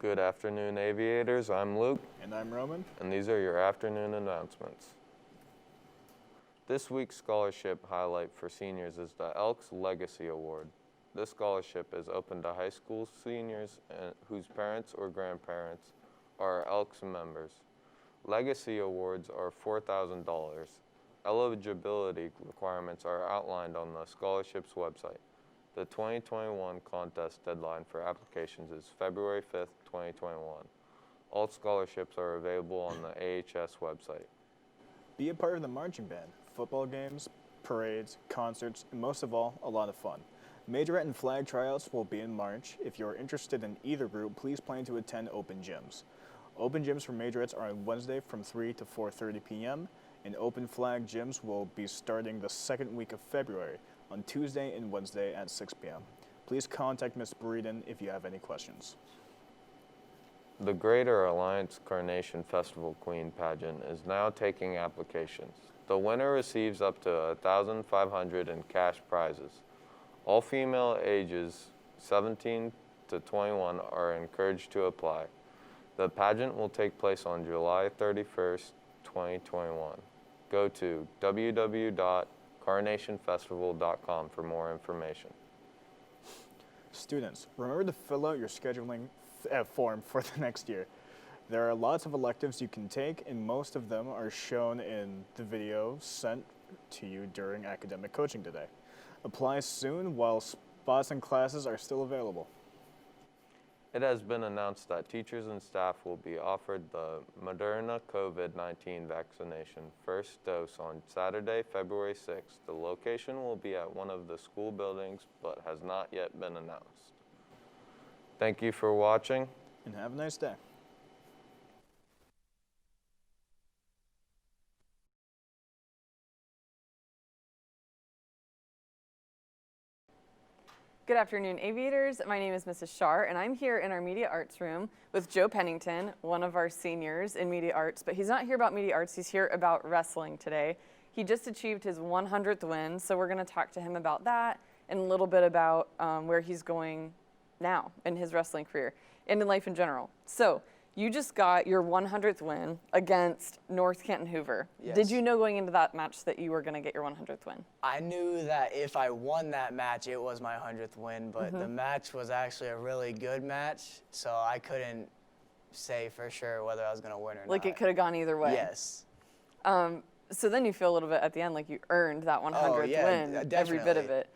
Good afternoon, Aviators. I'm Luke. And I'm Roman. And these are your afternoon announcements. This week's scholarship highlight for seniors is the Elks Legacy Award. This scholarship is open to high school seniors whose parents or grandparents are Elks members. Legacy awards are $4,000. Eligibility requirements are outlined on the scholarship's website. The 2021 contest deadline for applications is February 5th, 2021. All scholarships are available on the AHS website. Be a part of the marching band, football games, parades, concerts, and most of all, a lot of fun. Majorette and flag tryouts will be in March. If you're interested in either group, please plan to attend open gyms. Open gyms for majorettes are on Wednesday from 3 to 4:30 p.m. and open flag gyms will be starting the second week of February on Tuesday and Wednesday at 6 p.m. Please contact Ms. Breeden if you have any questions. The Greater Alliance Carnation Festival Queen pageant is now taking applications. The winner receives up to $1,500 in cash prizes. All female ages 17 to 21 are encouraged to apply. The pageant will take place on July 31st, 2021. Go to www.carnationfestival.com for more information. Students, remember to fill out your scheduling form for the next year. There are lots of electives you can take, and most of them are shown in the video sent to you during academic coaching today. Apply soon while spots and classes are still available. It has been announced that teachers and staff will be offered the Moderna COVID-19 vaccination first dose on Saturday, February 6th. The location will be at one of the school buildings, but has not yet been announced. Thank you for watching. And have a nice day. Good afternoon, Aviators. My name is Mrs. Shar, and I'm here in our Media Arts room with Joe Pennington, one of our seniors in Media Arts, but he's not here about Media Arts, he's here about wrestling today. He just achieved his 100th win, so we're gonna talk to him about that and a little bit about where he's going now in his wrestling career and in life in general. So, you just got your 100th win against North Canton Hoover. Yes. Did you know going into that match that you were going to get your 100th win? I knew that if I won that match, it was my 100th win, but the match was actually a really good match, so I couldn't say for sure whether I was going to win or not. Like it could have gone either way? Yes. So then you feel a little bit at the end like you earned that 100th win, definitely. every bit of it.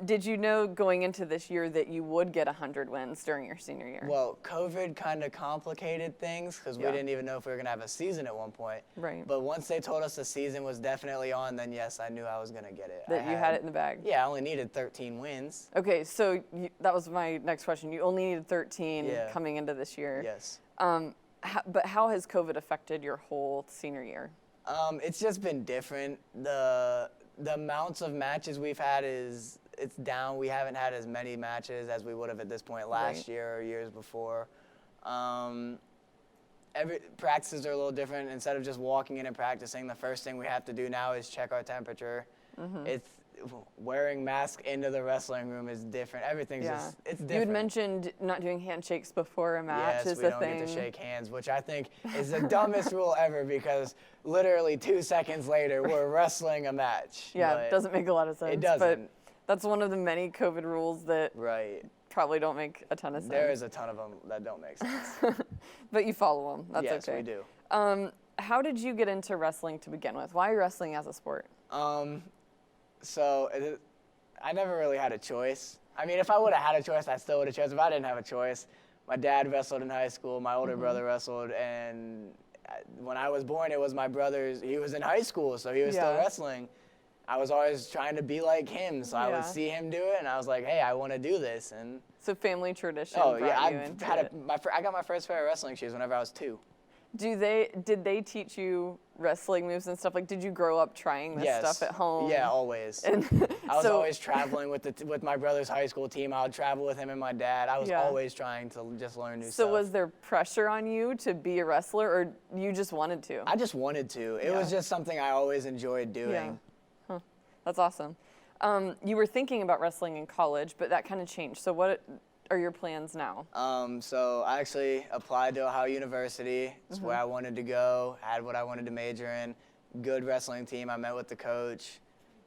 Did you know going into this year that you would get 100 wins during your senior year? Well, COVID kind of complicated things because we didn't even know if we were going to have a season at one point. Right. But once they told us the season was definitely on, then yes, I knew I was going to get it. That you had it in the bag? Yeah, I only needed 13 wins. Okay, so that was my next question. You only needed 13 coming into this year. Yes. But how has COVID affected your whole senior year? It's just been different. The amounts of matches we've had it's down. We haven't had as many matches as we would have at this point last year or years before. Practices are a little different. Instead of just walking in and practicing, the first thing we have to do now is check our temperature. It's wearing masks into the wrestling room is different. Everything's just, it's different. You had mentioned not doing handshakes before a match yes, is we the don't thing. get to shake hands, which I think is the dumbest rule ever because literally 2 seconds later, we're wrestling a match. Yeah, it doesn't make a lot of sense. It doesn't. But that's one of the many COVID rules that probably don't make a ton of sense. There is a ton of them that don't make sense. But you follow them. That's yes, okay. we do. How did you get into wrestling to begin with? Why wrestling as a sport? I never really had a choice. I mean, if I would have had a choice, I still would have chosen. If I didn't have a choice, my dad wrestled in high school. My older brother wrestled, and when I was born, it was my brother's. He was in high school, so he was still wrestling. I was always trying to be like him, so I would see him do it, and I was like, hey, I want to do this. And so family tradition. Oh yeah, I got my first pair of wrestling shoes whenever I was 2. Did they teach you wrestling moves and stuff? Like, did you grow up trying this stuff at home? Yeah, always. And I was always traveling with my brother's high school team. I would travel with him and my dad. I was always trying to just learn new stuff. So was there pressure on you to be a wrestler, or you just wanted to? I just wanted to. It was just something I always enjoyed doing. Yeah. Huh. That's awesome. You were thinking about wrestling in college, but that kind of changed. So what are your plans now? So I actually applied to Ohio University. It's where I wanted to go, had what I wanted to major in. Good wrestling team. I met with the coach.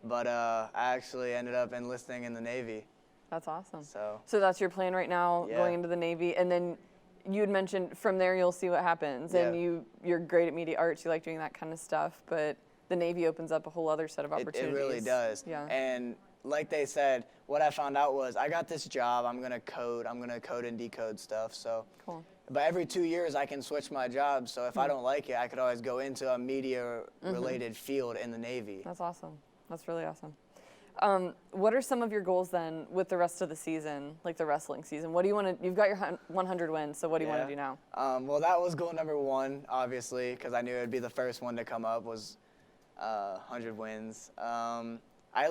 But I actually ended up enlisting in the Navy. That's awesome. So that's your plan right now, Yeah. going into the Navy, and then you had mentioned from there you'll see what happens. And Yeah. you're great at media arts. You like doing that kind of stuff, but the Navy opens up a whole other set of opportunities. It really does. Yeah. And like they said, what I found out was I got this job. I'm gonna code and decode stuff. So, Cool. but every 2 years I can switch my job. So if I don't like it, I could always go into a media-related field in the Navy. That's awesome. That's really awesome. What are some of your goals then with the rest of the season, like the wrestling season? What do you want to? You've got your 100 wins. So what do you want to do now? Well, that was goal number one, obviously, because I knew it'd be the first one to come up was 100 wins. I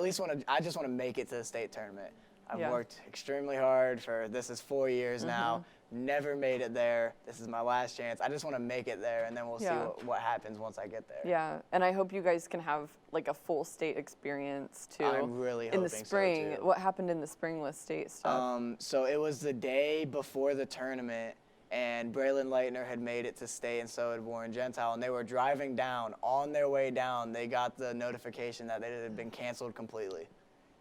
just want to make it to the state tournament. I've Yeah. worked extremely hard this is 4 years now. Never made it there. This is my last chance. I just want to make it there, and then we'll see what happens once I get there. Yeah, and I hope you guys can have like a full state experience too. I'm really in the hoping so, spring. too. What happened in the spring with state stuff? So it was the day before the tournament, and Braylon Leitner had made it to state, and so had Warren Gentile, and they were driving down. On their way down, they got the notification that it had been canceled completely.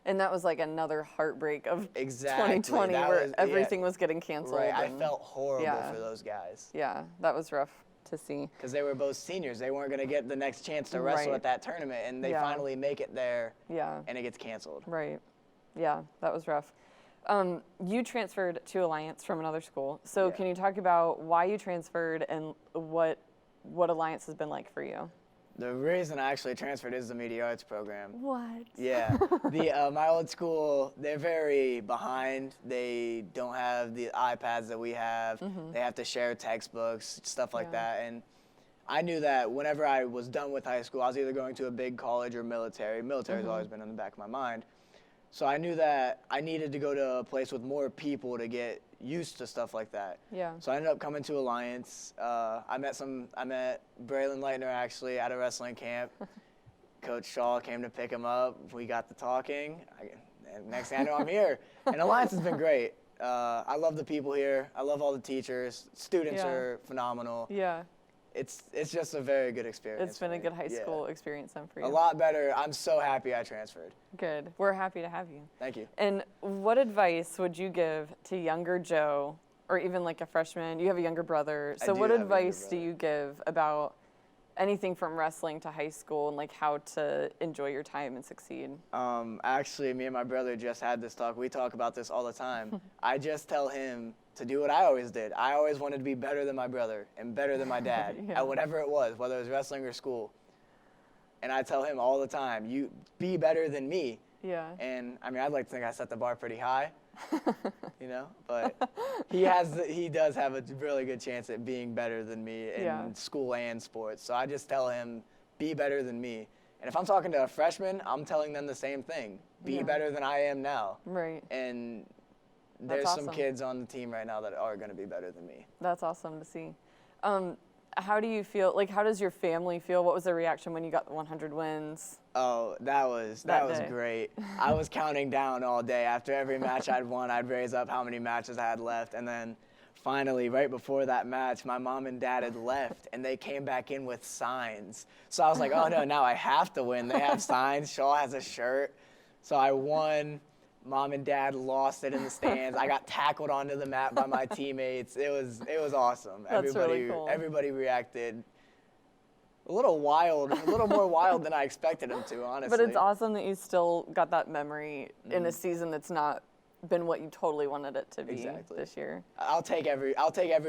And that was like another heartbreak of Exactly. 2020 That where was- everything was getting canceled. Right, I and- felt horrible yeah. for those guys. Yeah, that was rough to see. Because they were both seniors. They weren't going to get the next chance to wrestle Right. at that tournament, and they Yeah. finally make it there, Yeah, and it gets canceled. right. Yeah, that was rough. You transferred to Alliance from another school. So Yeah. can you talk about why you transferred and what Alliance has been like for you? The reason I actually transferred is the media arts program. What? Yeah, my old school, they're very behind. They don't have the iPads that we have. They have to share textbooks, stuff like Yeah. that. And I knew that whenever I was done with high school, I was either going to a big college or military. Military's always been in the back of my mind. So I knew that I needed to go to a place with more people to get used to stuff like that. Yeah. So I ended up coming to Alliance. I met Braylon Leitner actually at a wrestling camp. Coach Shaw came to pick him up. We got to talking. And next thing I know, I'm here. And Alliance has been great. I love the people here. I love all the teachers. Students Yeah. are phenomenal. Yeah. It's just a very good experience. It's been for a me. good high Yeah. school experience then for you. A lot better. I'm so happy I transferred. Good. We're happy to have you. Thank you. And what advice would you give to younger Joe, or even like a freshman? You have a younger brother. I So do what have a younger advice do brother. you give about anything from wrestling to high school and like how to enjoy your time and succeed? Actually, me and my brother just had this talk. We talk about this all the time. I just tell him to do what I always did. I always wanted to be better than my brother and better than my dad Yeah. at whatever it was, whether it was wrestling or school. And I tell him all the time, you be better than me. Yeah. And I mean, I'd like to think I set the bar pretty high, but he does have a really good chance at being better than me in Yeah. school and sports. So I just tell him, be better than me. And if I'm talking to a freshman, I'm telling them the same thing. Be Yeah. better than I am now. Right. And That's there's some awesome. kids on the team right now that are going to be better than me. That's awesome to see. How do you feel? Like, how does your family feel? What was their reaction when you got the 100 wins? Oh, that was day. great. I was counting down all day. After every match I'd won, I'd raise up how many matches I had left. And then finally, right before that match, my mom and dad had left, and they came back in with signs. So I was like, oh, no, now I have to win. They have signs. Shaw has a shirt. So I won. Mom and dad lost it in the stands. I got tackled onto the mat by my teammates. It was awesome. That's really cool. Everybody reacted a little wild, a little more wild than I expected them to, honestly. But it's awesome that you still got that memory in a season that's not been what you totally wanted it to be Exactly. this year. I'll take every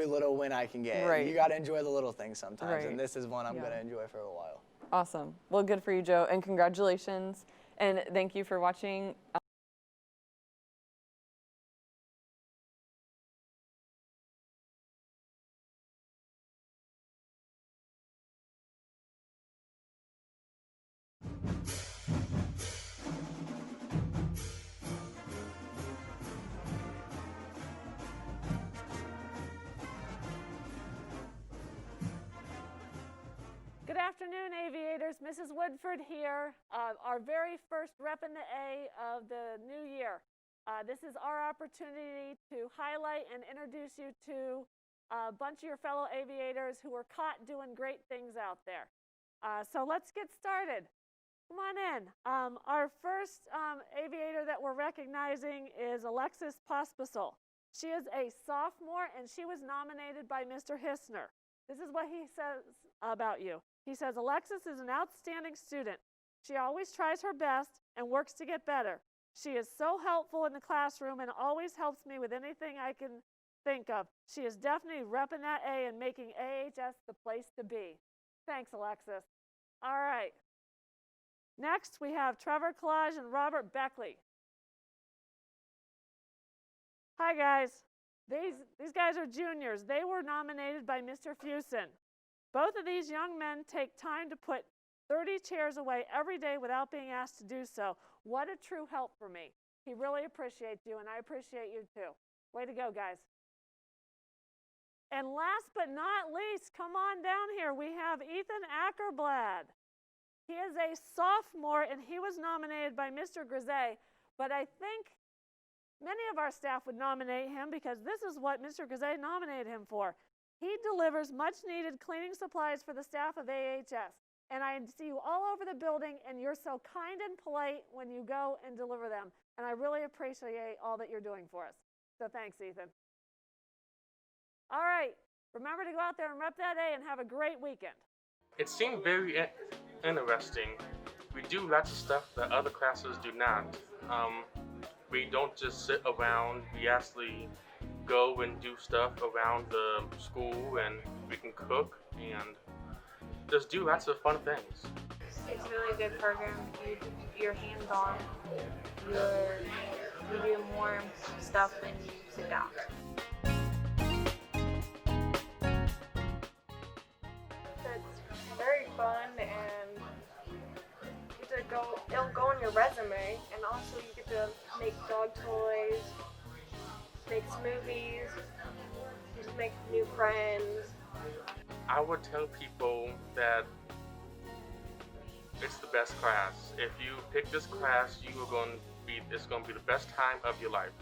little win I can get. Right. You got to enjoy the little things sometimes, Right. and this is one I'm Yeah. going to enjoy for a while. Awesome. Well, good for you, Joe, and congratulations. And thank you for watching. Good afternoon, Aviators. Mrs. Woodford here, our very first rep in the A of the new year. This is our opportunity to highlight and introduce you to a bunch of your fellow aviators who were caught doing great things out there. So let's get started. Come on in. Our first aviator that we're recognizing is Alexis Pospisil. She is a sophomore and she was nominated by Mr. Hissner. This is what he says about you. He says, Alexis is an outstanding student. She always tries her best and works to get better. She is so helpful in the classroom and always helps me with anything I can think of. She is definitely repping that A and making AHS the place to be. Thanks, Alexis. All right. Next, we have Trevor Collage and Robert Beckley. Hi, guys. These guys are juniors. They were nominated by Mr. Fusen. Both of these young men take time to put 30 chairs away every day without being asked to do so. What a true help for me. He really appreciates you, and I appreciate you too. Way to go, guys. And last but not least, come on down here. We have Ethan Ackerblad. He is a sophomore, and he was nominated by Mr. Grisey, but I think many of our staff would nominate him because this is what Mr. Grisey nominated him for. He delivers much-needed cleaning supplies for the staff of AHS. And I see you all over the building, and you're so kind and polite when you go and deliver them. And I really appreciate all that you're doing for us. So thanks, Ethan. All right. Remember to go out there and rep that A and have a great weekend. It seemed very interesting. We do lots of stuff that other classes do not. We don't just sit around. We actually go and do stuff around the school, and we can cook and just do lots of fun things. It's a really good program. You're hands-on. You do more stuff than you sit down. It's very fun, and you get to it'll go on your resume, and also you get to make dog toys, make smoothies, just make new friends. I would tell people that it's the best class. If you pick this class, it's going to be the best time of your life.